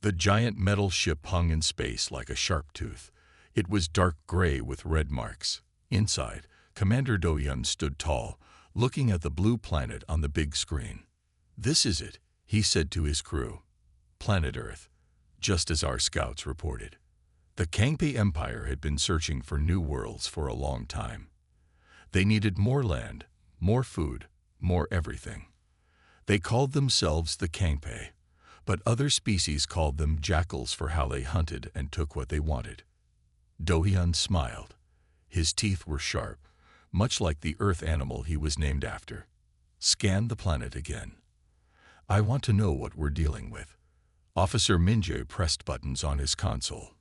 The giant metal ship hung in space like a sharp tooth. It was dark gray with red marks. Inside, Commander Do-hyun stood tall, looking at the blue planet on the big screen. "This is it," he said to his crew. "Planet Earth," just as our scouts reported. The Kangpe Empire had been searching for new worlds for a long time. They needed more land, more food, more everything. They called themselves the Kangpe, but other species called them Jackals for how they hunted and took what they wanted. Do-hyun smiled. His teeth were sharp, much like the Earth animal he was named after. "Scan the planet again. I want to know what we're dealing with." Officer Minjae pressed buttons on his console.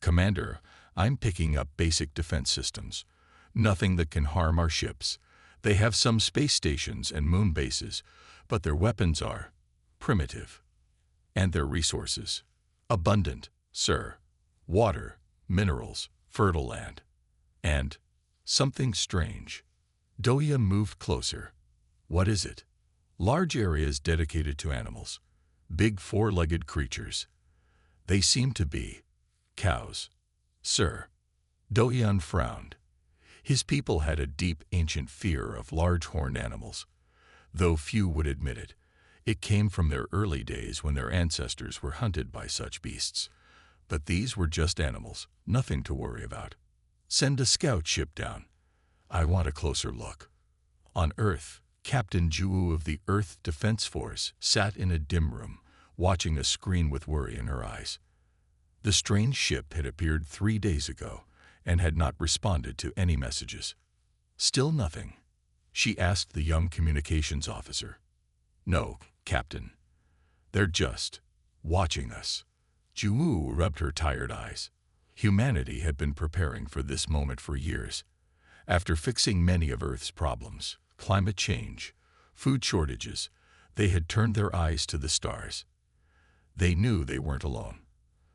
"Commander, I'm picking up basic defense systems. Nothing that can harm our ships. They have some space stations and moon bases, but their weapons are primitive. And their resources abundant, sir. Water, minerals, fertile land. And something strange." Do-hyun moved closer. "What is it?" "Large areas dedicated to animals. Big four-legged creatures. They seem to be cows, sir." Do-hyun frowned. His people had a deep ancient fear of large horned animals. Though few would admit it, it came from their early days when their ancestors were hunted by such beasts. But these were just animals, nothing to worry about. "Send a scout ship down. I want a closer look." On Earth, Captain Ju of the Earth Defense Force sat in a dim room, watching a screen with worry in her eyes. The strange ship had appeared 3 days ago and had not responded to any messages. "Still nothing?" she asked the young communications officer. "No, Captain. They're just watching us." Ju rubbed her tired eyes. Humanity had been preparing for this moment for years. After fixing many of Earth's problems, climate change, food shortages, they had turned their eyes to the stars. They knew they weren't alone,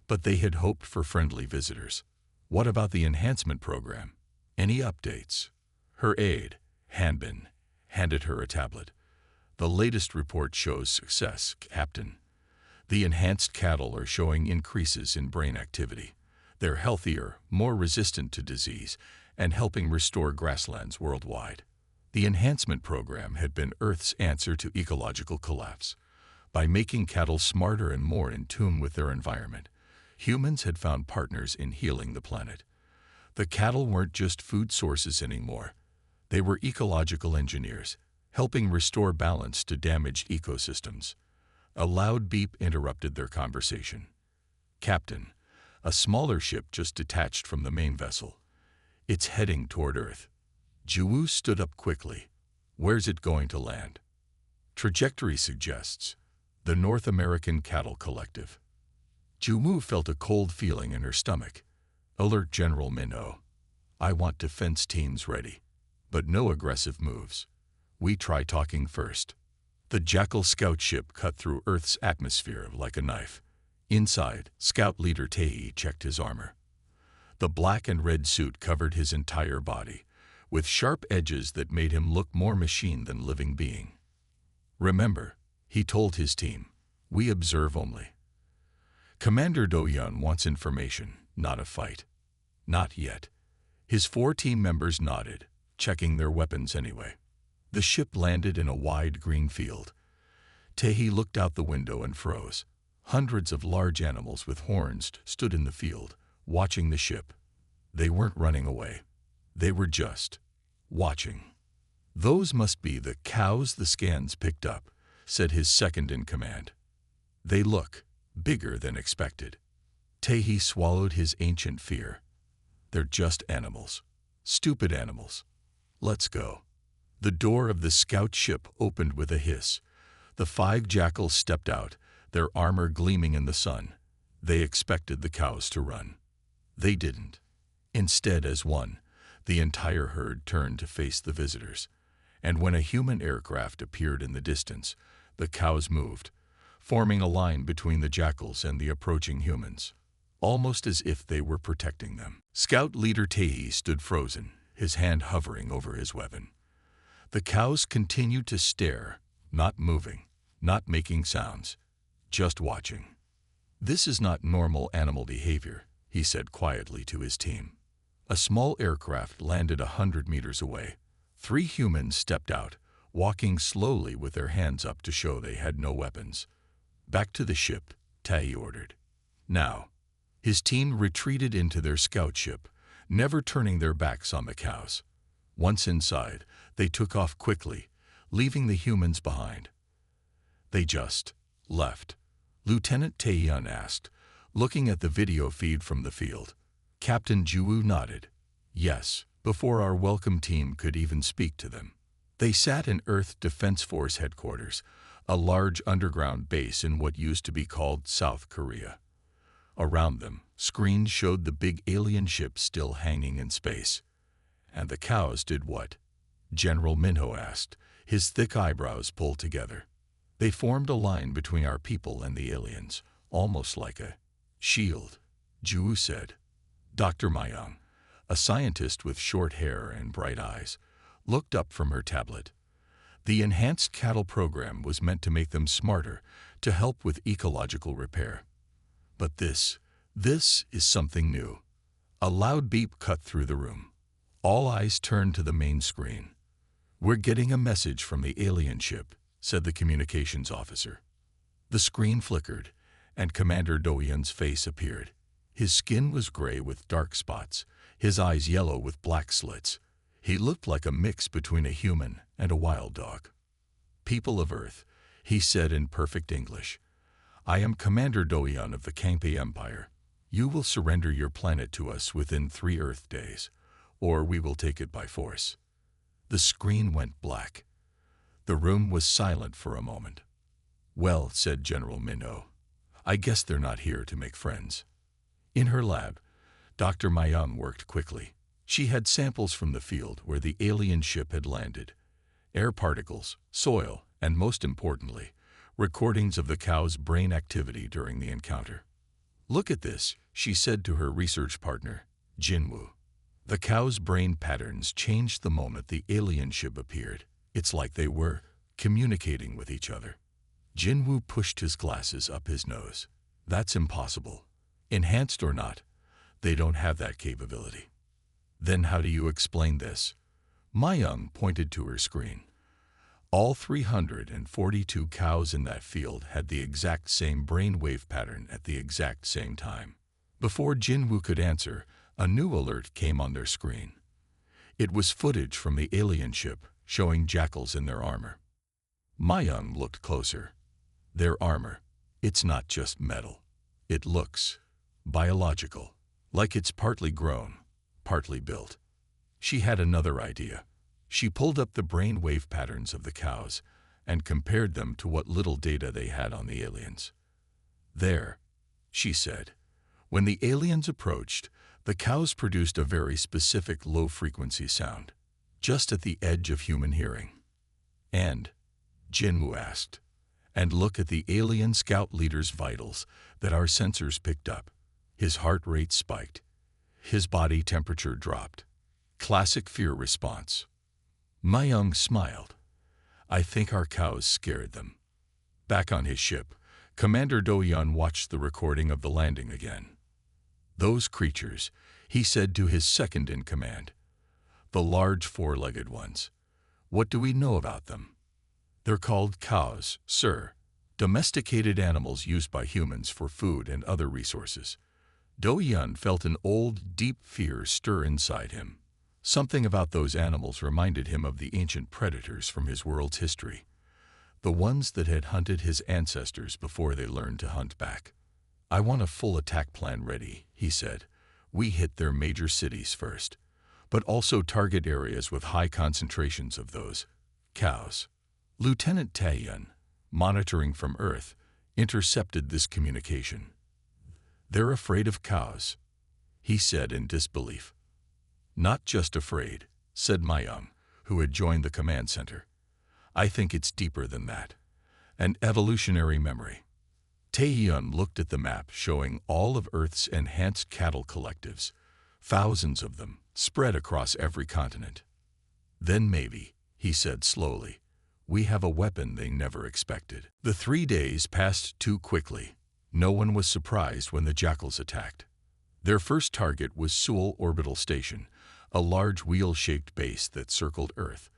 but they had hoped for friendly visitors. "What about the enhancement program? Any updates?" Her aide, Hanbin, handed her a tablet. "The latest report shows success, Captain. The enhanced cattle are showing increases in brain activity. They're healthier, more resistant to disease, and helping restore grasslands worldwide." The enhancement program had been Earth's answer to ecological collapse. By making cattle smarter and more in tune with their environment, humans had found partners in healing the planet. The cattle weren't just food sources anymore. They were ecological engineers, helping restore balance to damaged ecosystems. A loud beep interrupted their conversation. "Captain, a smaller ship just detached from the main vessel. It's heading toward Earth." Ju stood up quickly. "Where's it going to land?" "Trajectory suggests the North American Cattle Collective." Ju felt a cold feeling in her stomach. "Alert General Minho. I want defense teams ready, but no aggressive moves. We try talking first." The Jackal scout ship cut through Earth's atmosphere like a knife. Inside, Scout Leader Tae checked his armor. The black and red suit covered his entire body, with sharp edges that made him look more machine than living being. "Remember," he told his team, "we observe only. Commander Do-hyun wants information, not a fight." "Not yet." His 4 team members nodded, checking their weapons anyway. The ship landed in a wide green field. Tae looked out the window and froze. Hundreds of large animals with horns stood in the field, watching the ship. They weren't running away. They were just watching. "Those must be the cows the scans picked up," said his second-in-command. "They look bigger than expected." Tae swallowed his ancient fear. "They're just animals. Stupid animals. Let's go." The door of the scout ship opened with a hiss. The 5 jackals stepped out, their armor gleaming in the sun. They expected the cows to run. They didn't. Instead, as one, the entire herd turned to face the visitors. And when a human aircraft appeared in the distance, the cows moved, forming a line between the jackals and the approaching humans, almost as if they were protecting them. Scout Leader Tae stood frozen, his hand hovering over his weapon. The cows continued to stare, not moving, not making sounds, just watching. This is not normal animal behavior, he said quietly to his team. A small aircraft landed 100 meters away. 3 humans stepped out, walking slowly with their hands up to show they had no weapons. Back to the ship, Tai ordered. Now. His team retreated into their scout ship, never turning their backs on the cows. Once inside, they took off quickly, leaving the humans behind. They just left. Lieutenant Taeyun asked, looking at the video feed from the field. Captain Juwoo nodded. Yes, before our welcome team could even speak to them. They sat in Earth Defense Force headquarters, a large underground base in what used to be called South Korea. Around them, screens showed the big alien ship still hanging in space. And the cows did what? General Minho asked, his thick eyebrows pulled together. They formed a line between our people and the aliens, almost like a shield, Juwoo said. Dr. Mayang, a scientist with short hair and bright eyes, looked up from her tablet. The enhanced cattle program was meant to make them smarter, to help with ecological repair. But this is something new. A loud beep cut through the room. All eyes turned to the main screen. We're getting a message from the alien ship, said the communications officer. The screen flickered, and Commander Doyun's face appeared. His skin was gray with dark spots, his eyes yellow with black slits. He looked like a mix between a human and a wild dog. People of Earth, he said in perfect English, I am Commander Doyun of the Kangpe Empire. You will surrender your planet to us within 3 Earth days, or we will take it by force. The screen went black. The room was silent for a moment. Well, said General Minho, I guess they're not here to make friends. In her lab, Dr. Mayang worked quickly. She had samples from the field where the alien ship had landed. Air particles, soil, and most importantly, recordings of the cow's brain activity during the encounter. Look at this, she said to her research partner, Jinwoo. The cow's brain patterns changed the moment the alien ship appeared. It's like they were communicating with each other. Jinwoo pushed his glasses up his nose. That's impossible. Enhanced or not, they don't have that capability. Then how do you explain this? Mayang pointed to her screen. All 342 cows in that field had the exact same brainwave pattern at the exact same time. Before Jinwoo could answer, a new alert came on their screen. It was footage from the alien ship showing jackals in their armor. Mayang looked closer. Their armor, it's not just metal. It looks biological, like it's partly grown, partly built. She had another idea. She pulled up the brainwave patterns of the cows and compared them to what little data they had on the aliens. There, she said, when the aliens approached, the cows produced a very specific low-frequency sound, just at the edge of human hearing. And, Jinwoo asked, and look at the alien scout leader's vitals that our sensors picked up. His heart rate spiked. His body temperature dropped. Classic fear response. Mayang smiled. I think our cows scared them. Back on his ship, Commander Doyun watched the recording of the landing again. Those creatures, he said to his second-in-command. The large four-legged ones. What do we know about them? They're called cows, sir. Domesticated animals used by humans for food and other resources. Doyun felt an old, deep fear stir inside him. Something about those animals reminded him of the ancient predators from his world's history. The ones that had hunted his ancestors before they learned to hunt back. I want a full attack plan ready, he said. We hit their major cities first, but also target areas with high concentrations of those cows. Lieutenant Taeyun, monitoring from Earth, intercepted this communication. They're afraid of cows, he said in disbelief. Not just afraid, said Mayang, who had joined the command center. I think it's deeper than that. An evolutionary memory. Taeyun looked at the map showing all of Earth's enhanced cattle collectives, thousands of them, spread across every continent. Then maybe, he said slowly, we have a weapon they never expected. The 3 days passed too quickly. No one was surprised when the Jackals attacked. Their first target was Seoul Orbital Station, a large wheel-shaped base that circled Earth.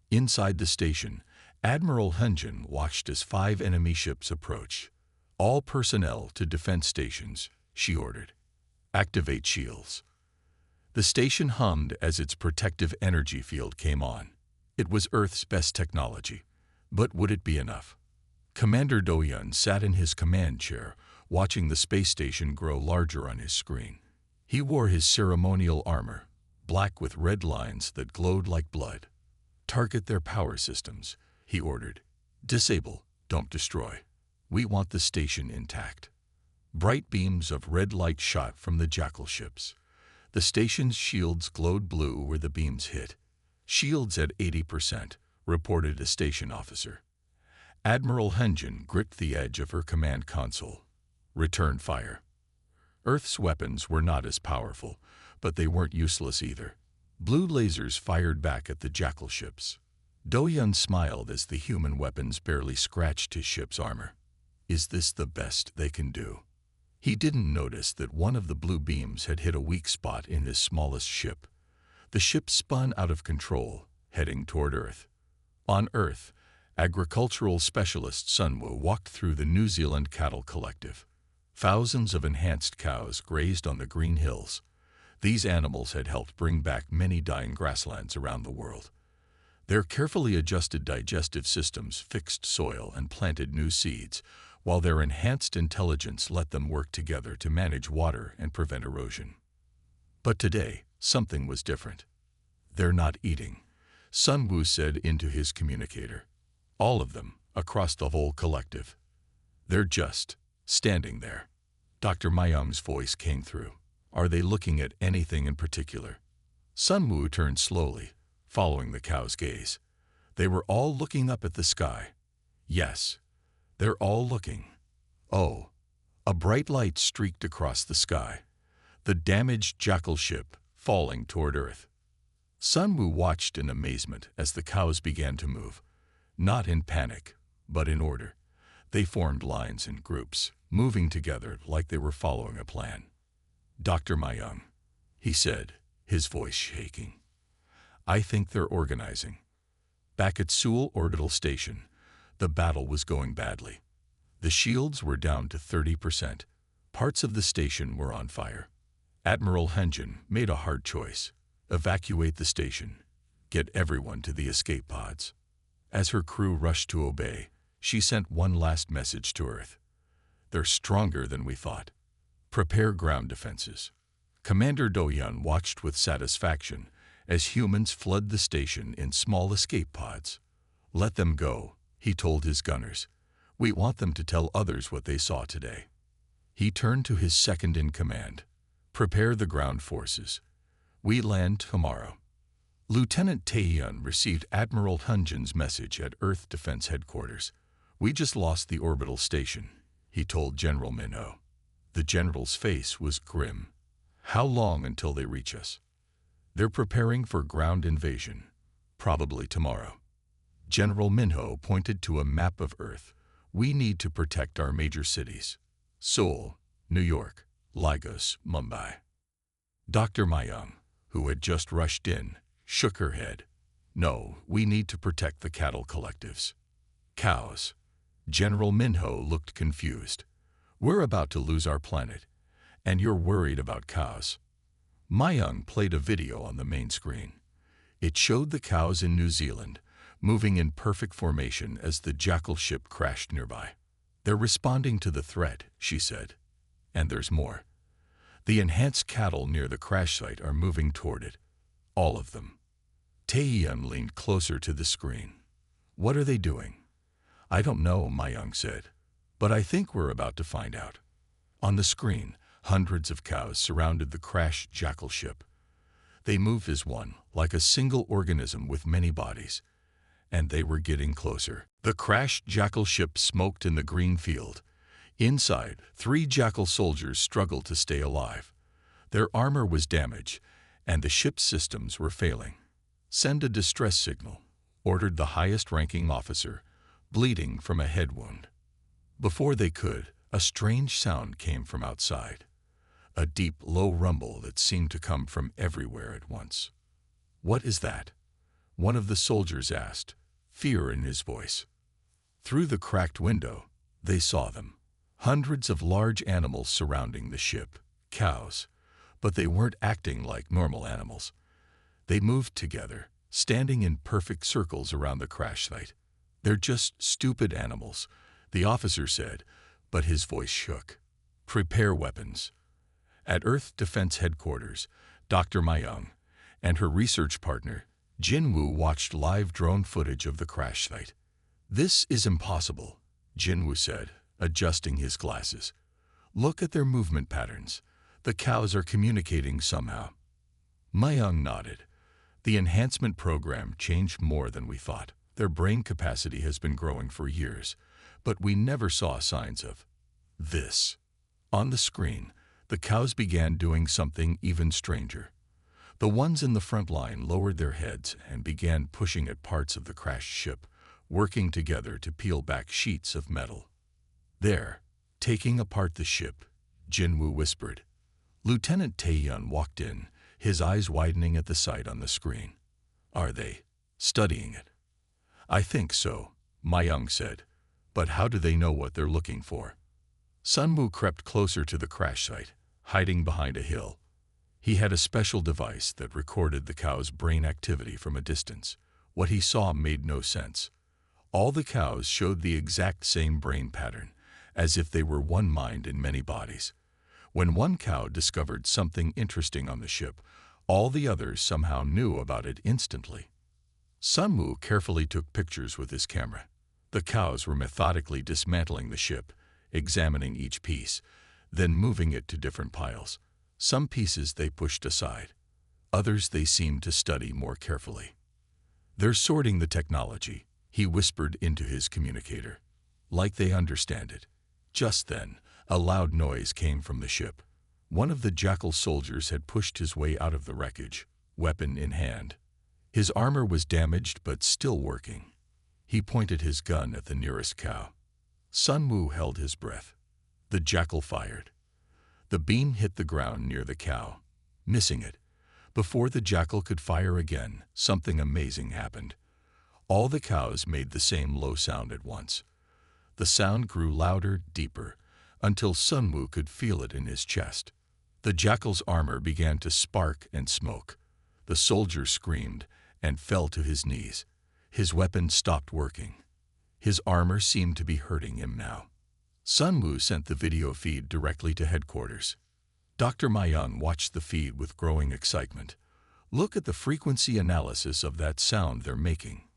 Inside the station, Admiral Hunjin watched as 5 enemy ships approached. "All personnel to defense stations," she ordered. "Activate shields." The station hummed as its protective energy field came on. It was Earth's best technology. But would it be enough? Commander Do-hyun sat in his command chair, watching the space station grow larger on his screen. He wore his ceremonial armor, black with red lines that glowed like blood. "Target their power systems," he ordered. "Disable, don't destroy. We want the station intact." Bright beams of red light shot from the Jackal ships. The station's shields glowed blue where the beams hit. "Shields at 80%, reported a station officer. Admiral Hunjin gripped the edge of her command console. "Return fire." Earth's weapons were not as powerful, but they weren't useless either. Blue lasers fired back at the Jackal ships. Do-hyun smiled as the human weapons barely scratched his ship's armor. Is this the best they can do? He didn't notice that one of the blue beams had hit a weak spot in his smallest ship. The ship spun out of control, heading toward Earth. On Earth, agricultural specialist Sunwoo walked through the New Zealand cattle collective. Thousands of enhanced cows grazed on the green hills. These animals had helped bring back many dying grasslands around the world. Their carefully adjusted digestive systems fixed soil and planted new seeds, while their enhanced intelligence let them work together to manage water and prevent erosion. But today, something was different. "They're not eating," Sunwoo said into his communicator. "All of them, across the whole collective. They're just standing there." Dr. Myung's voice came through. "Are they looking at anything in particular?" Sunwoo turned slowly, following the cow's gaze. They were all looking up at the sky. Yes, they're all looking. Oh, a bright light streaked across the sky. The damaged Jackal ship falling toward Earth. Sunwoo watched in amazement as the cows began to move. Not in panic, but in order. They formed lines and groups, moving together like they were following a plan. "Dr. Myung," he said, his voice shaking. "I think they're organizing." Back at Seoul Orbital Station, the battle was going badly. The shields were down to 30%. Parts of the station were on fire. Admiral Hunjin made a hard choice. Evacuate the station. Get everyone to the escape pods. As her crew rushed to obey, she sent one last message to Earth. "They're stronger than we thought. Prepare ground defenses." Commander Do-hyun watched with satisfaction as humans flood the station in small escape pods. "Let them go," he told his gunners. "We want them to tell others what they saw today." He turned to his second-in-command. "Prepare the ground forces. We land tomorrow." Lieutenant Tae-hyun received Admiral Hunjin's message at Earth Defense Headquarters. "We just lost the orbital station," he told General Minho. The general's face was grim. "How long until they reach us?" "They're preparing for ground invasion. Probably tomorrow." General Minho pointed to a map of Earth. "We need to protect our major cities. Seoul, New York, Lagos, Mumbai." Dr. Myung, who had just rushed in, shook her head. "No, we need to protect the cattle collectives." "Cows." General Minho looked confused. "We're about to lose our planet, and you're worried about cows." Myung played a video on the main screen. It showed the cows in New Zealand, moving in perfect formation as the Jackal ship crashed nearby. "They're responding to the threat," she said. "And there's more. The enhanced cattle near the crash site are moving toward it. All of them." Tae-hyun leaned closer to the screen. "What are they doing?" "I don't know," Myung said. "But I think we're about to find out." On the screen, hundreds of cows surrounded the crashed Jackal ship. They moved as one, like a single organism with many bodies. And they were getting closer. The crashed Jackal ship smoked in the green field. Inside, 3 Jackal soldiers struggled to stay alive. Their armor was damaged, and the ship's systems were failing. "Send a distress signal," ordered the highest-ranking officer, bleeding from a head wound. Before they could, A strange sound came from outside, a deep, low rumble that seemed to come from everywhere at once. "What is that?" one of the soldiers asked, fear in his voice. Through the cracked window, they saw them. Hundreds of large animals surrounding the ship, cows, but they weren't acting like normal animals. They moved together, standing in perfect circles around the crash site. "They're just stupid animals," the officer said, but his voice shook. "Prepare weapons." At Earth Defense Headquarters, Dr. Mayung and her research partner, Jinwoo, watched live drone footage of the crash site. "This is impossible," Jinwoo said, adjusting his glasses. "Look at their movement patterns. The cows are communicating somehow." Mayung nodded. "The enhancement program changed more than we thought. Their brain capacity has been growing for years, but we never saw signs of this." On the screen, the cows began doing something even stranger. The ones in the front line lowered their heads and began pushing at parts of the crashed ship, working together to peel back sheets of metal. "There, taking apart the ship," Jinwoo whispered. Lieutenant Taeyun walked in, his eyes widening at the sight on the screen. "Are they studying it?" "I think so," Mayung said. "But how do they know what they're looking for?" Sunwoo crept closer to the crash site, hiding behind a hill. He had a special device that recorded the cows' brain activity from a distance. What he saw made no sense. All the cows showed the exact same brain pattern, as if they were one mind in many bodies. When one cow discovered something interesting on the ship, all the others somehow knew about it instantly. Sunwoo carefully took pictures with his camera. The cows were methodically dismantling the ship, examining each piece, then moving it to different piles. Some pieces they pushed aside. Others they seemed to study more carefully. "They're sorting the technology," he whispered into his communicator. "Like they understand it." Just then, a loud noise came from the ship. One of the Jackal soldiers had pushed his way out of the wreckage, weapon in hand. His armor was damaged but still working. He pointed his gun at the nearest cow. Sunwoo held his breath. The Jackal fired. The beam hit the ground near the cow, missing it. Before the Jackal could fire again, something amazing happened. All the cows made the same low sound at once. The sound grew louder, deeper, until Sunwoo could feel it in his chest. The Jackal's armor began to spark and smoke. The soldier screamed and fell to his knees. His weapon stopped working. His armor seemed to be hurting him now. Sunwoo sent the video feed directly to headquarters. Dr. Mayung watched the feed with growing excitement. "Look at the frequency analysis of that sound they're making."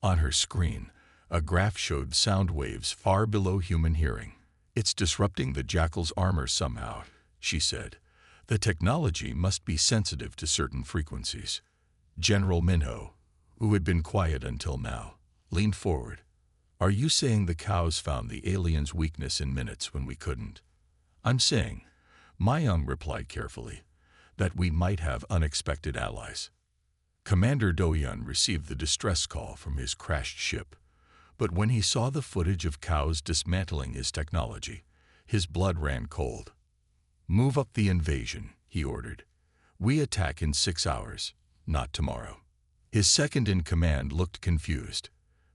On her screen, a graph showed sound waves far below human hearing. "It's disrupting the Jackal's armor somehow," she said. "The technology must be sensitive to certain frequencies." General Minho, who had been quiet until now, leaned forward. "Are you saying the cows found the aliens' weakness in minutes when we couldn't?" "I'm saying," Mayung replied carefully, "that we might have unexpected allies." Commander Do-Yun received the distress call from his crashed ship, but when he saw the footage of cows dismantling his technology, his blood ran cold. "Move up the invasion," he ordered. "We attack in 6 hours, not tomorrow." His second-in-command looked confused.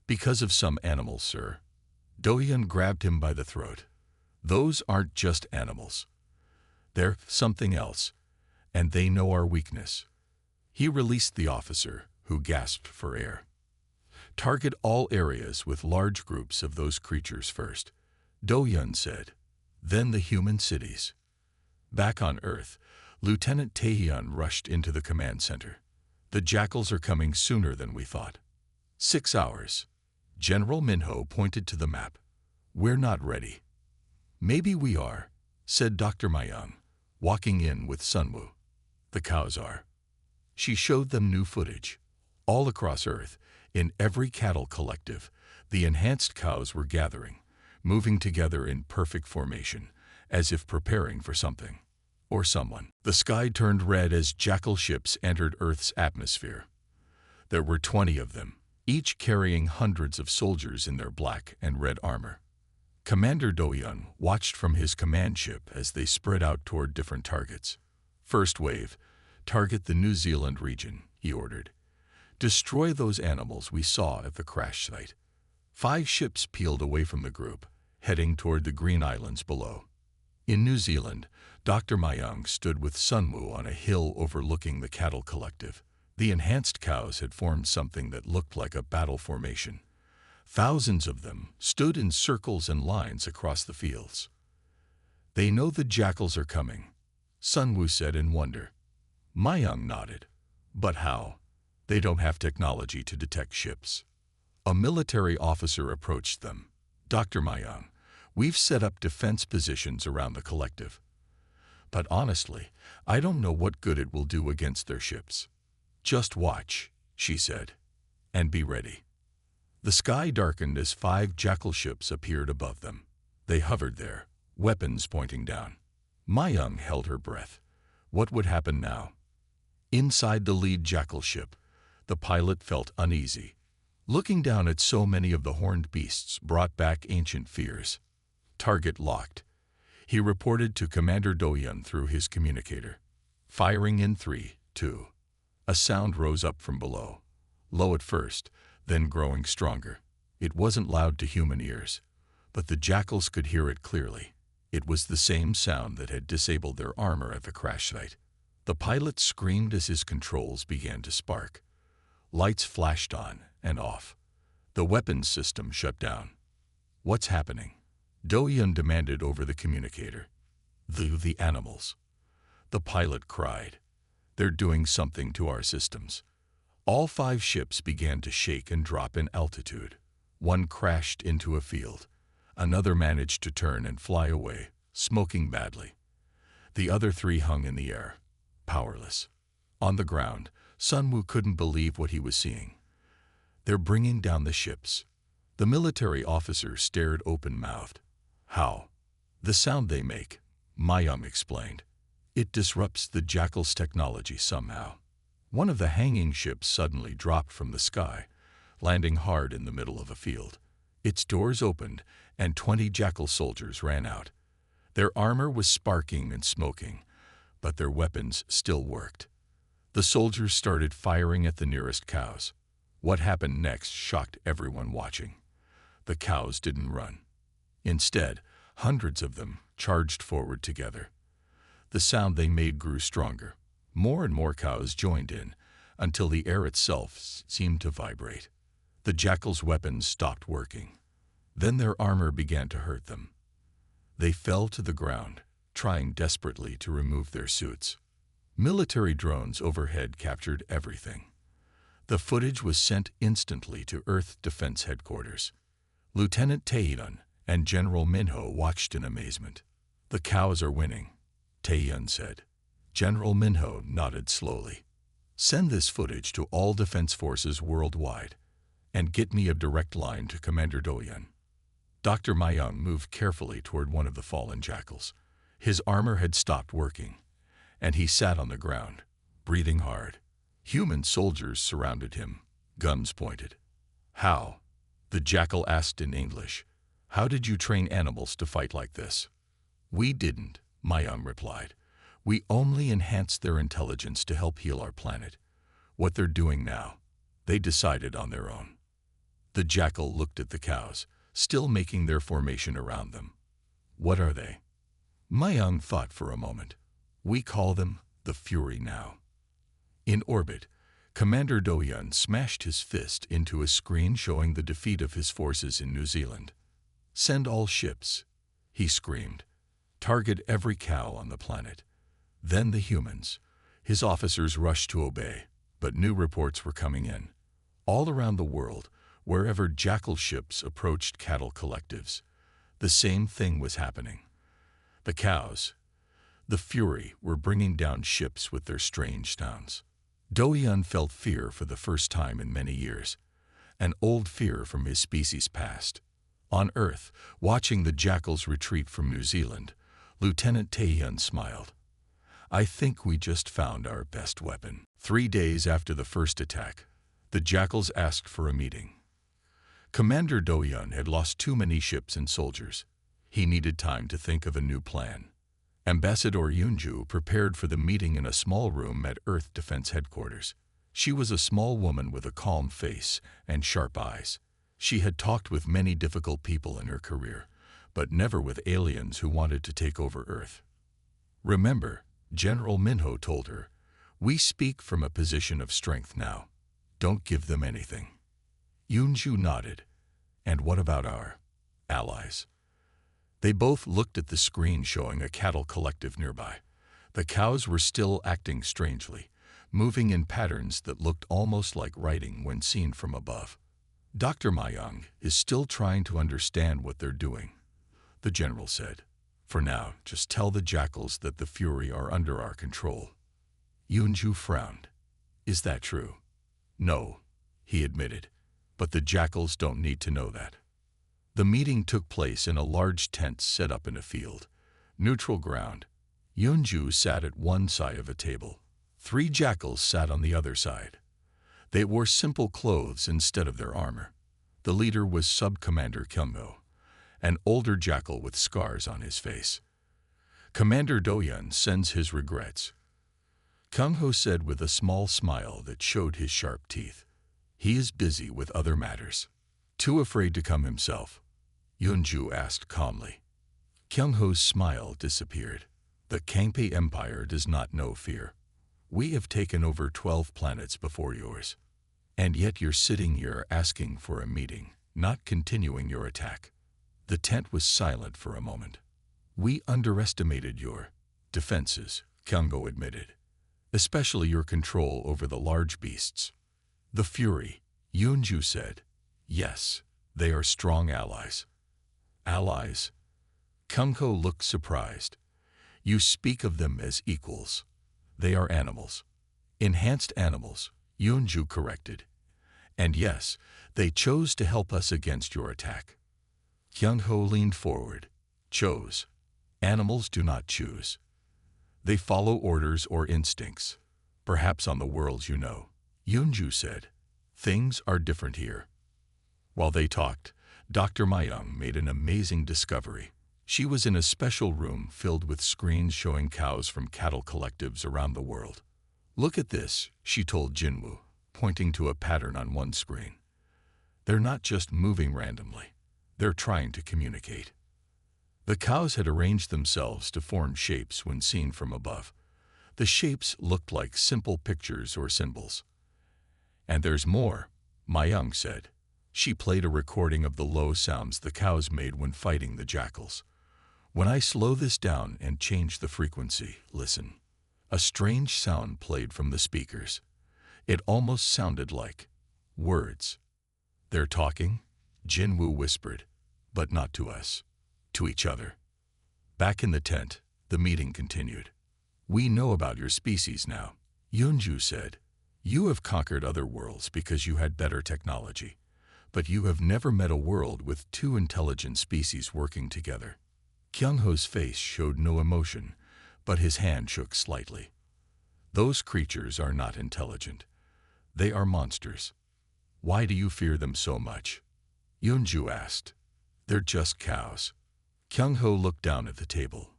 "Because of some animals, sir." Do-Yun grabbed him by the throat. "Those aren't just animals. They're something else, and they know our weakness." He released the officer, who gasped for air. "Target all areas with large groups of those creatures first," Do-Yun said. "Then the human cities." Back on Earth, Lieutenant Taeyun rushed into the command center. "The Jackals are coming sooner than we thought." 6 hours. General Minho pointed to the map. "We're not ready." "Maybe we are," said Dr. Mayung, walking in with Sunwoo. "The cows are." She showed them new footage. All across Earth, in every cattle collective, the enhanced cows were gathering, moving together in perfect formation, as if preparing for something or someone. The sky turned red as Jackal ships entered Earth's atmosphere. There were 20 of them, each carrying hundreds of soldiers in their black and red armor. Commander Do-yeon watched from his command ship as they spread out toward different targets. First wave, target the New Zealand region, he ordered. Destroy those animals we saw at the crash site. 5 ships peeled away from the group, heading toward the Green Islands below. In New Zealand, Dr. Mayung stood with Sunwoo on a hill overlooking the cattle collective. The enhanced cows had formed something that looked like a battle formation. Thousands of them stood in circles and lines across the fields. They know the jackals are coming, Sunwoo said in wonder. Mayung nodded. But how? They don't have technology to detect ships. A military officer approached them. Dr. Mayung, we've set up defense positions around the collective. But honestly, I don't know what good it will do against their ships. Just watch, she said, and be ready. The sky darkened as 5 jackal ships appeared above them. They hovered there, weapons pointing down. Mayung held her breath. What would happen now? Inside the lead jackal ship, the pilot felt uneasy. Looking down at so many of the horned beasts brought back ancient fears. Target locked. He reported to Commander Do-yeon through his communicator. Firing in 3, 2. A sound rose up from below. Low at first, then growing stronger. It wasn't loud to human ears, but the jackals could hear it clearly. It was the same sound that had disabled their armor at the crash site. The pilot screamed as his controls began to spark. Lights flashed on and off. The weapons system shut down. What's happening? Do-yeon demanded over the communicator. The animals. The pilot cried. They're doing something to our systems. All 5 ships began to shake and drop in altitude. One crashed into a field. Another managed to turn and fly away, smoking badly. The other 3 hung in the air, powerless. On the ground, Sunwoo couldn't believe what he was seeing. They're bringing down the ships. The military officer stared open-mouthed. How? The sound they make, Mayung explained. It disrupts the Jackal's technology somehow. One of the hanging ships suddenly dropped from the sky, landing hard in the middle of a field. Its doors opened, and 20 Jackal soldiers ran out. Their armor was sparking and smoking, but their weapons still worked. The soldiers started firing at the nearest cows. What happened next shocked everyone watching. The cows didn't run. Instead, hundreds of them charged forward together. The sound they made grew stronger. More and more cows joined in, until the air itself seemed to vibrate. The jackals' weapons stopped working. Then their armor began to hurt them. They fell to the ground, trying desperately to remove their suits. Military drones overhead captured everything. The footage was sent instantly to Earth Defense Headquarters. Lieutenant Tae-yeon and General Minho watched in amazement. The cows are winning, Tae-yeon said. General Minho nodded slowly. Send this footage to all defense forces worldwide, and get me a direct line to Commander Do-yeon. Dr. Mayung moved carefully toward one of the fallen jackals. His armor had stopped working, and he sat on the ground, breathing hard. Human soldiers surrounded him, guns pointed. How? The jackal asked in English. How did you train animals to fight like this? We didn't, Mayung replied. We only enhanced their intelligence to help heal our planet. What they're doing now, they decided on their own. The jackal looked at the cows, still making their formation around them. What are they? Mayung thought for a moment. We call them the Fury now. In orbit, Commander Do-yeon smashed his fist into a screen showing the defeat of his forces in New Zealand. Send all ships, he screamed. Target every cow on the planet. Then the humans. His officers rushed to obey, but new reports were coming in. All around the world, wherever jackal ships approached cattle collectives, the same thing was happening. The cows, the Fury, were bringing down ships with their strange sounds. Do-yeon felt fear for the first time in many years, an old fear from his species' past. On Earth, watching the jackals retreat from New Zealand, Lieutenant Tae-yeon smiled. I think we just found our best weapon. 3 days after the first attack, the jackals asked for a meeting. Commander Do-yeon had lost too many ships and soldiers. He needed time to think of a new plan. Ambassador Yunju prepared for the meeting in a small room at Earth Defense Headquarters. She was a small woman with a calm face and sharp eyes. She had talked with many difficult people in her career, but never with aliens who wanted to take over Earth. Remember, General Minho told her, "We speak from a position of strength now. Don't give them anything." Yunju nodded. "And what about our allies?" They both looked at the screen showing a cattle collective nearby. The cows were still acting strangely, moving in patterns that looked almost like writing when seen from above. "Dr. Mayang is still trying to understand what they're doing," the general said. "For now, just tell the Jackals that the Fury are under our control." Yunju frowned. "Is that true?" "No," he admitted, "but the Jackals don't need to know that." The meeting took place in a large tent set up in a field. Neutral ground. Yunju sat at one side of a table. 3 Jackals sat on the other side. They wore simple clothes instead of their armor. The leader was Sub-Commander Kyung-ho, an older Jackal with scars on his face. "Commander Do-yun sends his regrets," Kyung-ho said with a small smile that showed his sharp teeth. "He is busy with other matters." "Too afraid to come himself?" Yunju asked calmly. Kyung-ho's smile disappeared. "The Kangpei Empire does not know fear. We have taken over 12 planets before yours. And yet you're sitting here asking for a meeting, not continuing your attack." The tent was silent for a moment. "We underestimated your defenses," Kyung-ho admitted. "Especially your control over the large beasts." "The Fury," Yunju said. "Yes, they are strong allies." "Allies?" Kyung-ho looked surprised. "You speak of them as equals. They are animals." "Enhanced animals," Yunju corrected. "And yes, they chose to help us against your attack." Kyung-ho leaned forward. "Chose? Animals do not choose. They follow orders or instincts. Perhaps on the worlds you know," Yunju said. "Things are different here." While they talked, Dr. Mayang made an amazing discovery. She was in a special room filled with screens showing cows from cattle collectives around the world. "Look at this," she told Jinwoo, pointing to a pattern on one screen. "They're not just moving randomly. They're trying to communicate." The cows had arranged themselves to form shapes when seen from above. The shapes looked like simple pictures or symbols. "And there's more," Mayang said. She played a recording of the low sounds the cows made when fighting the Jackals. "When I slow this down and change the frequency, listen." A strange sound played from the speakers. It almost sounded like words. "They're talking," Jinwoo whispered, "but not to us, to each other." Back in the tent, the meeting continued. "We know about your species now," Yunju said. "You have conquered other worlds because you had better technology. But you have never met a world with 2 intelligent species working together." Kyung-ho's face showed no emotion, but his hand shook slightly. "Those creatures are not intelligent. They are monsters." "Why do you fear them so much?" Yunju asked. "They're just cows." Kyung-ho looked down at the table.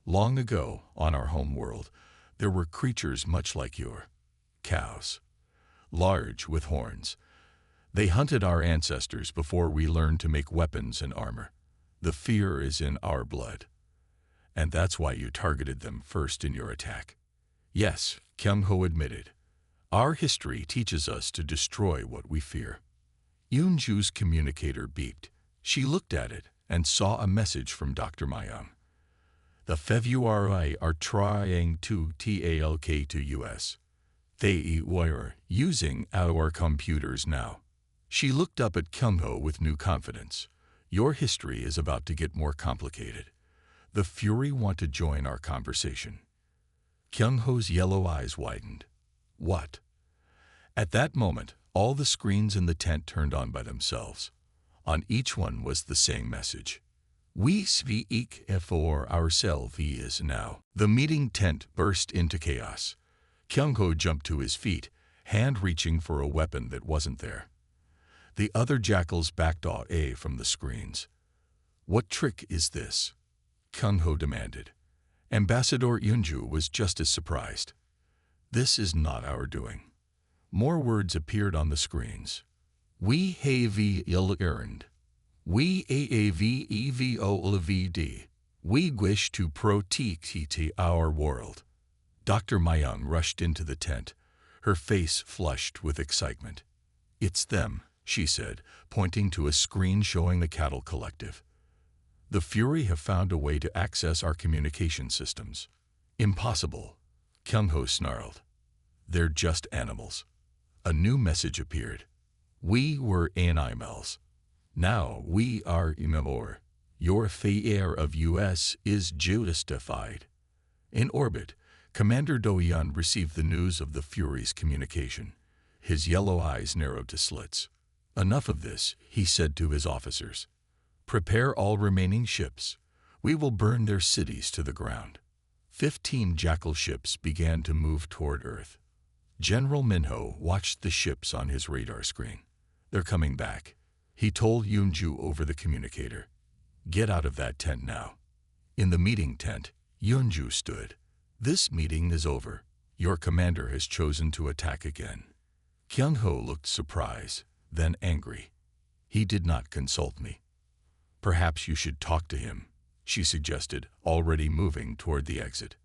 "Long ago, on our home world, there were creatures much like your cows. Large, with horns. They hunted our ancestors before we learned to make weapons and armor. The fear is in our blood. And that's why you targeted them first in your attack." "Yes," Kyung-ho admitted. "Our history teaches us to destroy what we fear." Yunju's communicator beeped. She looked at it and saw a message from Dr. Mayang. "The Fevuri are trying to talk to us. They were using our computers now." She looked up at Kyung-ho with new confidence. "Your history is about to get more complicated. The Fury want to join our conversation." Kyung-ho's yellow eyes widened. "What?" At that moment, all the screens in the tent turned on by themselves. On each one was the same message. "We speak for ourselves now." The meeting tent burst into chaos. Kyung-ho jumped to his feet, hand reaching for a weapon that wasn't there. The other Jackals backed away from the screens. What trick is this? Kyung-ho demanded. Ambassador Yunju was just as surprised. This is not our doing. More words appeared on the screens. We have earned. We aavevovd. We wish to protect our world. Dr. Mayung rushed into the tent, her face flushed with excitement. It's them, she said, pointing to a screen showing the Cattle Collective. The Fury have found a way to access our communication systems. Impossible, Kyung-ho snarled. They're just animals. A new message appeared. We were animals. Now we are more. Your fear of us is justified. In orbit, Commander Do-yeon received the news of the Fury's communication. His yellow eyes narrowed to slits. Enough of this, he said to his officers. Prepare all remaining ships. We will burn their cities to the ground. 15 Jackal ships began to move toward Earth. General Minho watched the ships on his radar screen. They're coming back, he told Yunju over the communicator. Get out of that tent now. In the meeting tent, Yunju stood. This meeting is over. Your commander has chosen to attack again. Kyung-ho looked surprised, then angry. He did not consult me. Perhaps you should talk to him, she suggested, already moving toward the exit.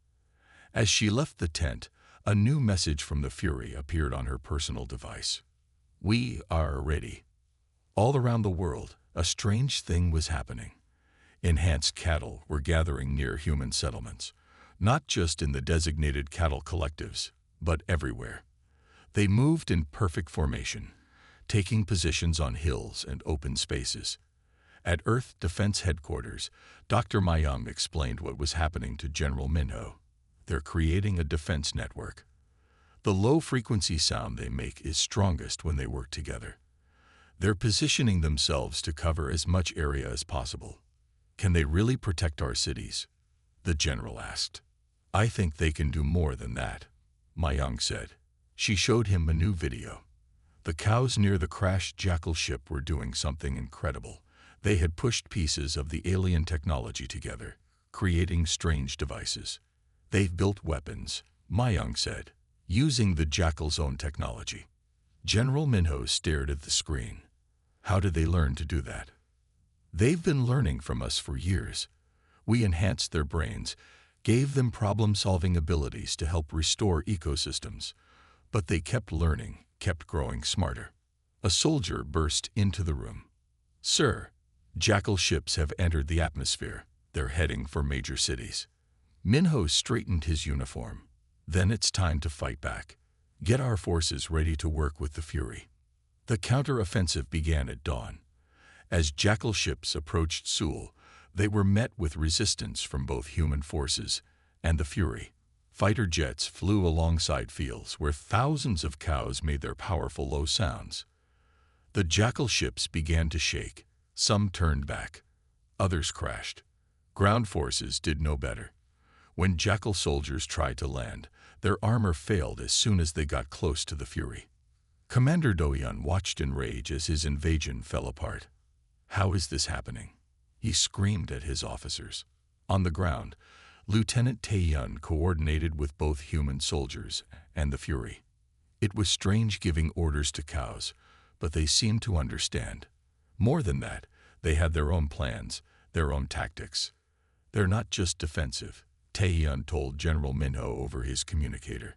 As she left the tent, a new message from the Fury appeared on her personal device. We are ready. All around the world, a strange thing was happening. Enhanced cattle were gathering near human settlements, not just in the designated cattle collectives, but everywhere. They moved in perfect formation, taking positions on hills and open spaces. At Earth Defense Headquarters, Dr. Mayung explained what was happening to General Minho. They're creating a defense network. The low-frequency sound they make is strongest when they work together. They're positioning themselves to cover as much area as possible. Can they really protect our cities? The general asked. I think they can do more than that, Mayung said. She showed him a new video. The cows near the crashed Jackal ship were doing something incredible. They had pushed pieces of the alien technology together, creating strange devices. They've built weapons, Mayung said, using the Jackal's own technology. General Minho stared at the screen. How did they learn to do that? They've been learning from us for years. We enhanced their brains, gave them problem-solving abilities to help restore ecosystems. But they kept learning, kept growing smarter. A soldier burst into the room. Sir, Jackal ships have entered the atmosphere. They're heading for major cities. Minho straightened his uniform. Then it's time to fight back. Get our forces ready to work with the Fury. The counter-offensive began at dawn. As Jackal ships approached Seoul, they were met with resistance from both human forces and the Fury. Fighter jets flew alongside fields where thousands of cows made their powerful low sounds. The Jackal ships began to shake. Some turned back. Others crashed. Ground forces did no better. When Jackal soldiers tried to land, their armor failed as soon as they got close to the Fury. Commander Do-yeon watched in rage as his invasion fell apart. How is this happening? He screamed at his officers. On the ground, Lieutenant Tae-yeon coordinated with both human soldiers and the Fury. It was strange giving orders to cows, but they seemed to understand. More than that, they had their own plans, their own tactics. They're not just defensive, Tae-yeon told General Minho over his communicator.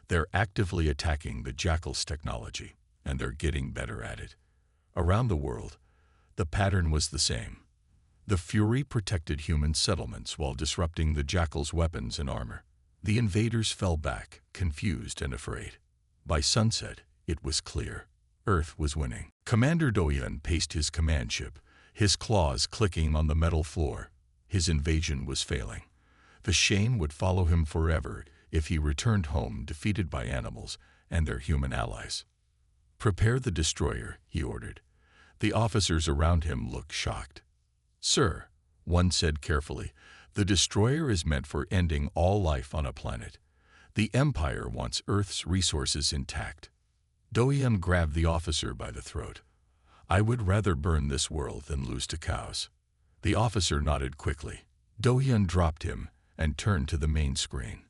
They're actively attacking the Jackal's technology, and they're getting better at it. Around the world, the pattern was the same. The Fury protected human settlements while disrupting the Jackal's weapons and armor. The invaders fell back, confused and afraid. By sunset, it was clear. Earth was winning. Commander Do-yeon paced his command ship, his claws clicking on the metal floor. His invasion was failing. The shame would follow him forever if he returned home defeated by animals and their human allies. Prepare the destroyer, he ordered. The officers around him looked shocked. Sir, one said carefully, the destroyer is meant for ending all life on a planet. The Empire wants Earth's resources intact. Do-yeon grabbed the officer by the throat. I would rather burn this world than lose to cows. The officer nodded quickly. Do-hyun dropped him and turned to the main screen.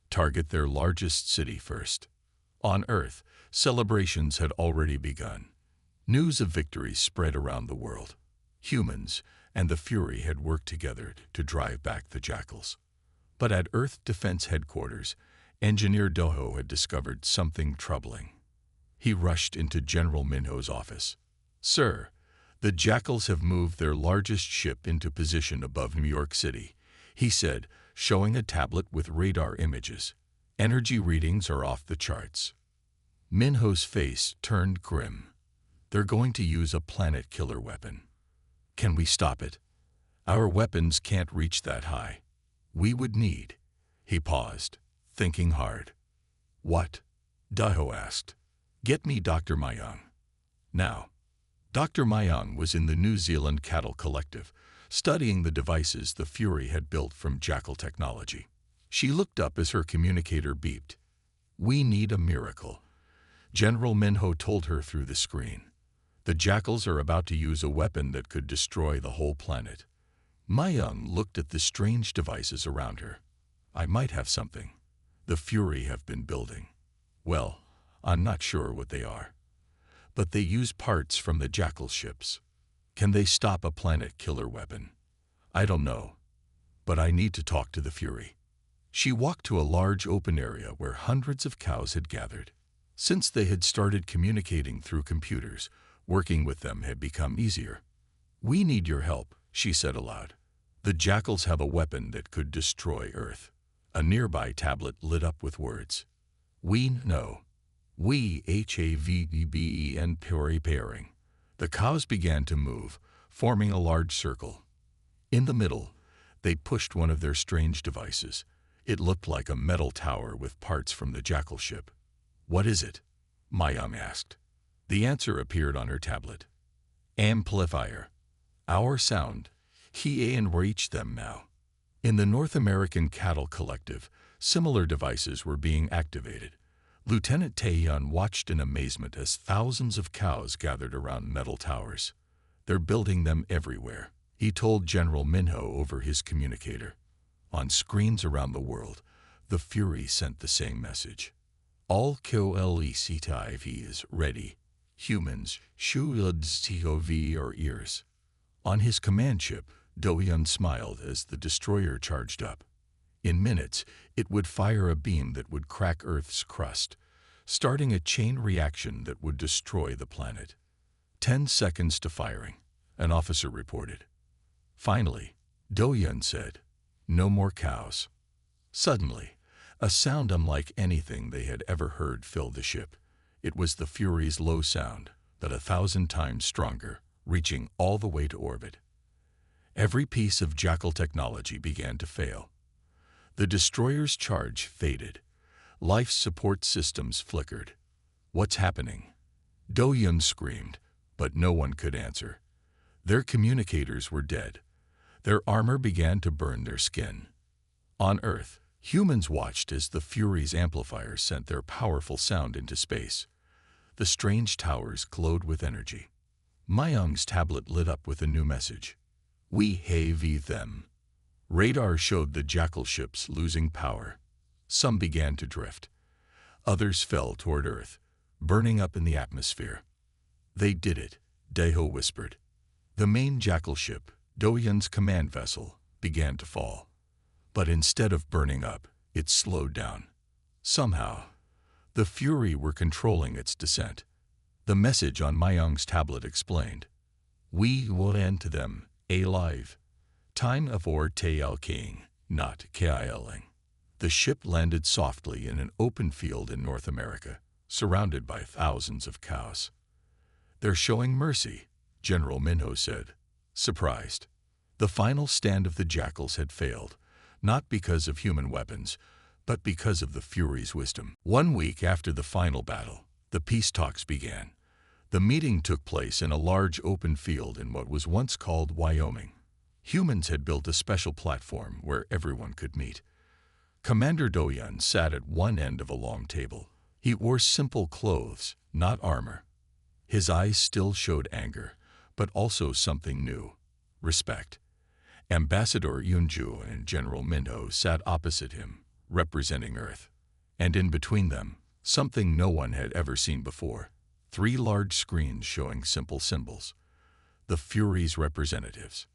Target their largest city first. On Earth, celebrations had already begun. News of victory spread around the world. Humans and the Fury had worked together to drive back the Jackals. But at Earth Defense Headquarters, Engineer Do had discovered something troubling. He rushed into General Minho's office. "Sir, the Jackals have moved their largest ship into position above New York City," he said, showing a tablet with radar images. "Energy readings are off the charts." Minho's face turned grim. "They're going to use a planet-killer weapon. Can we stop it? Our weapons can't reach that high. We would need—" He paused, thinking hard. "What?" Do asked. "Get me Dr. Myung. Now." Dr. Myung was in the New Zealand Cattle Collective, studying the devices the Fury had built from Jackal technology. She looked up as her communicator beeped. "We need a miracle," General Minho told her through the screen. "The Jackals are about to use a weapon that could destroy the whole planet." Myung looked at the strange devices around her. "I might have something the Fury have been building. Well, I'm not sure what they are. But they use parts from the Jackal ships. Can they stop a planet-killer weapon? I don't know. But I need to talk to the Fury." She walked to a large open area where hundreds of cows had gathered. Since they had started communicating through computers, working with them had become easier. "We need your help," she said aloud. "The Jackals have a weapon that could destroy Earth." A nearby tablet lit up with words. "We know. We HAVEBEN pairing." The cows began to move, forming a large circle. In the middle, they pushed one of their strange devices. It looked like a metal tower with parts from the Jackal ship. "What is it?" Myung asked. The answer appeared on her tablet. "Amplifier. Our sound. He and reach them now." In the North American Cattle Collective, similar devices were being activated. Lieutenant Taehyun watched in amazement as thousands of cows gathered around metal towers. "They're building them everywhere," he told General Minho over his communicator. On screens around the world, the Fury sent the same message. "All KOLECTIV is ready. Humans, should our ears." On his command ship, Do-hyun smiled as the destroyer charged up. In minutes, it would fire a beam that would crack Earth's crust, starting a chain reaction that would destroy the planet. 10 seconds to firing, an officer reported. Finally, Do-hyun said, "No more cows." Suddenly, a sound unlike anything they had ever heard filled the ship. It was the Fury's low sound, but 1,000 times stronger, reaching all the way to orbit. Every piece of Jackal technology began to fail. The destroyer's charge faded. Life support systems flickered. "What's happening?" Do-hyun screamed, but no one could answer. Their communicators were dead. Their armor began to burn their skin. On Earth, humans watched as the Fury's amplifiers sent their powerful sound into space. The strange towers glowed with energy. Myung's tablet lit up with a new message. "We have them." Radar showed the Jackal ships losing power. Some began to drift. Others fell toward Earth, burning up in the atmosphere. "They did it," Do whispered. The main Jackal ship, Do-hyun's command vessel, began to fall. But instead of burning up, it slowed down. Somehow, the Fury were controlling its descent. The message on Myung's tablet explained. "We will end to them, alive. Time of or Tail King, not Kiling." The ship landed softly in an open field in North America, surrounded by thousands of cows. "They're showing mercy," General Minho said, surprised. The final stand of the Jackals had failed, not because of human weapons, but because of the Fury's wisdom. 1 week after the final battle, the peace talks began. The meeting took place in a large open field in what was once called Wyoming. Humans had built a special platform where everyone could meet. Commander Do-hyun sat at one end of a long table. He wore simple clothes, not armor. His eyes still showed anger, but also something new: respect. Ambassador Yunju and General Minho sat opposite him, representing Earth. And in between them, something no one had ever seen before. 3 large screens showing simple symbols. The Fury's representatives.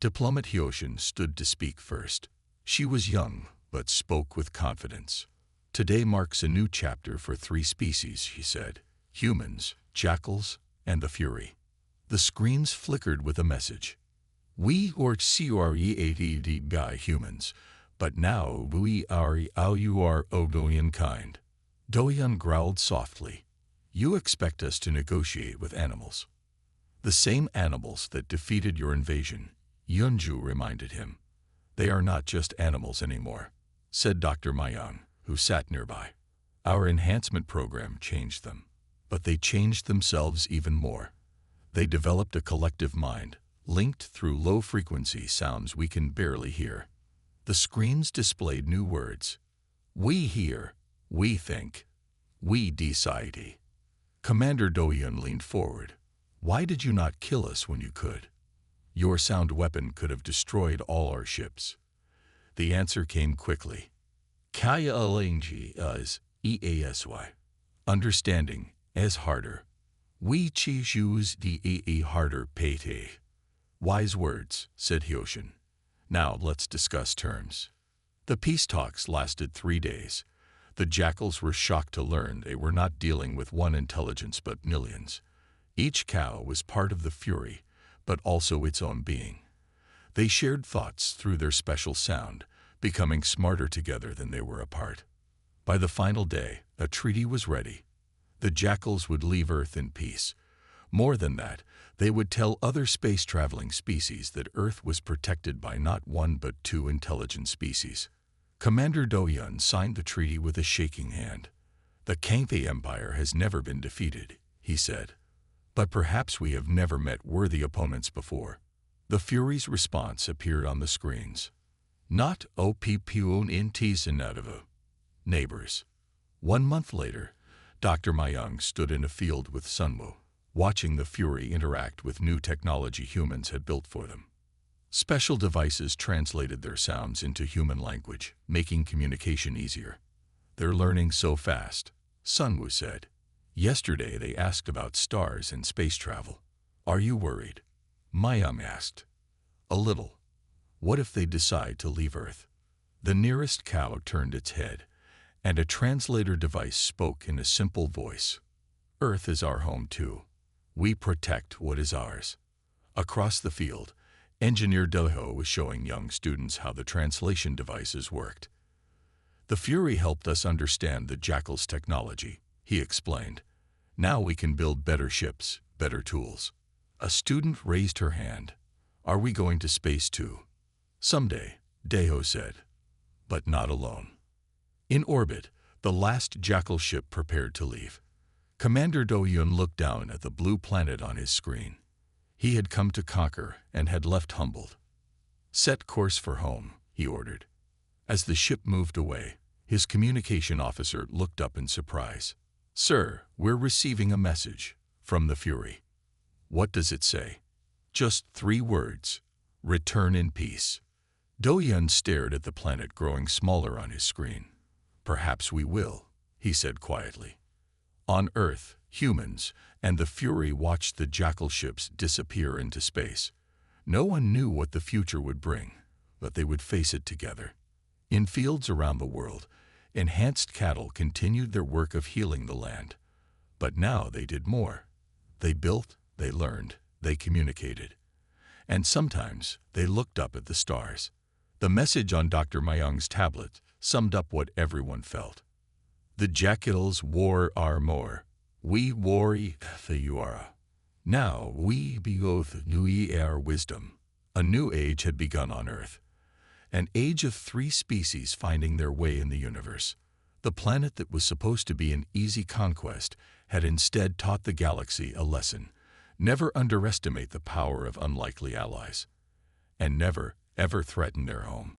Diplomat Hyoshin stood to speak first. She was young, but spoke with confidence. Today marks a new chapter for 3 species, she said. Humans, Jackals, and the Fury. The screens flickered with a message. We are created by humans, but now we are our Odoyan kind. Doyan growled softly. You expect us to negotiate with animals. The same animals that defeated your invasion, Yunju reminded him. They are not just animals anymore, said Dr. Mayang, who sat nearby. Our enhancement program changed them, but they changed themselves even more. They developed a collective mind, linked through low-frequency sounds we can barely hear. The screens displayed new words. We hear, we think, we decide. Commander Doyan leaned forward. Why did you not kill us when you could? Your sound weapon could have destroyed all our ships. The answer came quickly. Kaya Alangi is EASY. Understanding as harder. We choose the harder pate. Wise words, said Hyoshin. Now let's discuss terms. The peace talks lasted 3 days. The Jackals were shocked to learn they were not dealing with one intelligence but millions. Each cow was part of the Fury, but also its own being. They shared thoughts through their special sound, becoming smarter together than they were apart. By the final day, a treaty was ready. The Jackals would leave Earth in peace. More than that, they would tell other space-traveling species that Earth was protected by not 1 but 2 intelligent species. Commander Doyan signed the treaty with a shaking hand. The Kangfei Empire has never been defeated, he said. But perhaps we have never met worthy opponents before. The Fury's response appeared on the screens. Not Oppun in Tisanadava. Neighbors. 1 month later, Dr. Mayang stood in a field with Sunwoo, watching the Fury interact with new technology humans had built for them. Special devices translated their sounds into human language, making communication easier. They're learning so fast, Sunwoo said. Yesterday they asked about stars and space travel. Are you worried? Mayang asked. A little. What if they decide to leave Earth? The nearest cow turned its head, and a translator device spoke in a simple voice. Earth is our home too. We protect what is ours. Across the field, Engineer Delho was showing young students how the translation devices worked. The Fury helped us understand the Jackals' technology, he explained. Now we can build better ships, better tools. A student raised her hand. Are we going to space too? Someday, Deho said, but not alone. In orbit, the last Jackal ship prepared to leave. Commander Doyun looked down at the blue planet on his screen. He had come to conquer and had left humbled. Set course for home, he ordered. As the ship moved away, his communication officer looked up in surprise. Sir, we're receiving a message from the Fury. What does it say? Just 3 words. Return in peace. Doyun stared at the planet growing smaller on his screen. Perhaps we will, he said quietly. On Earth, humans and the Fury watched the Jackal ships disappear into space. No one knew what the future would bring, but they would face it together. In fields around the world, enhanced cattle continued their work of healing the land. But now they did more. They built, they learned, they communicated. And sometimes they looked up at the stars. The message on Dr. Mayang's tablet summed up what everyone felt. The Jackals war our more. We worry the Yuara. Now we both nui our wisdom. A new age had begun on Earth. An age of 3 species finding their way in the universe. The planet that was supposed to be an easy conquest had instead taught the galaxy a lesson. Never underestimate the power of unlikely allies. And never, ever threaten their home.